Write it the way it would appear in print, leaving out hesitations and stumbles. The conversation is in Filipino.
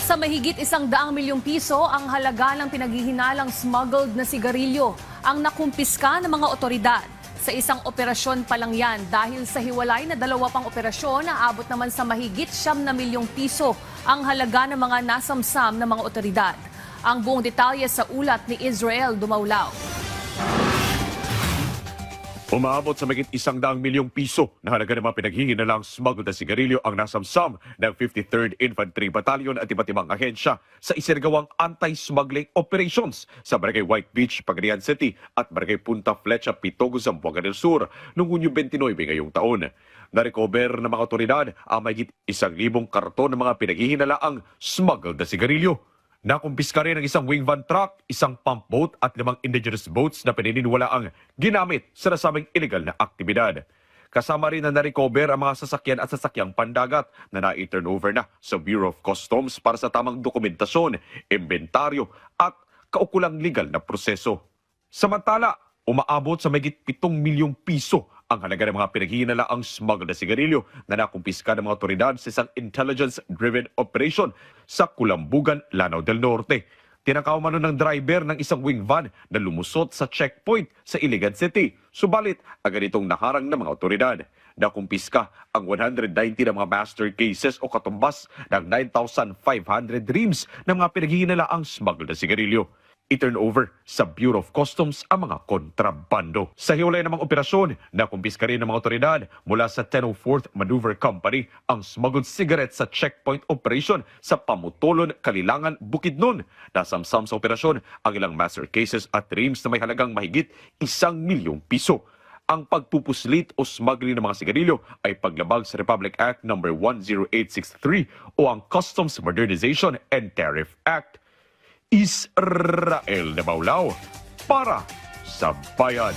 Nasa mahigit 100 milyong piso ang halaga ng pinaghihinalang smuggled na sigarilyo ang nakumpiska ng mga otoridad. Sa isang operasyon pa lang yan dahil sa hiwalay na 2 pang operasyon, naabot naman sa mahigit 9 na milyong piso ang halaga ng mga nasamsam ng mga otoridad. Ang buong detalye sa ulat ni Israel Dumaulaw. Umaabot sa mahigit 100 milyong piso na halaga ng mga pinaghihinalang smuggled na sigarilyo ang nasamsam ng 53rd Infantry Battalion at iba't ibang ahensya sa isinagawang anti-smuggling operations sa Barangay White Beach, Pagadian City at Barangay Punta Flecha, Pitogo, Zamboanga del Sur noong Hunyo 29 ngayong taon. Na-recover ng mga otoridad ang mahigit 1,000 karton ng mga pinaghihinalaang smuggled na sigarilyo. Nakumpiska rin ang isang wing van truck, isang pump boat at 5 indigenous boats na pininiwalaang ginamit sa nasabing illegal na aktibidad. Kasama rin na na-recover ang mga sasakyan at sasakyang pandagat na na-turnover na sa Bureau of Customs para sa tamang dokumentasyon, inventaryo at kaukulang legal na proseso. Samantala, umaabot sa mahigit 7 milyong piso ang halaga ng mga pinaghihinalaang smuggled na sigarilyo na nakumpiska ng mga otoridad sa isang intelligence-driven operation sa Kulambugan, Lanao del Norte. Tinakaw man ng driver ng isang wing van na lumusot sa checkpoint sa Iligan City. Subalit, agad itong naharang ng mga otoridad. Nakumpiska ang 190 na mga master cases o katumbas ng 9,500 reams ng mga pinaghihinalaang smuggled na sigarilyo. I-turn over sa Bureau of Customs ang mga kontrabando. Sa hiwalay namang operasyon, nakumpiska rin ng mga otoridad mula sa 1004th Maneuver Company ang smuggled cigarettes sa checkpoint operation sa Pamutolon, Kalilangan, Bukidnon. Nasamsam sa operasyon ang ilang master cases at reams na may halagang mahigit 1 milyong piso. Ang pagpupuslit o smuggling ng mga sigarilyo ay paglabag sa Republic Act No. 10863 o ang Customs Modernization and Tariff Act. Israel Dumaulaw para sa bayan.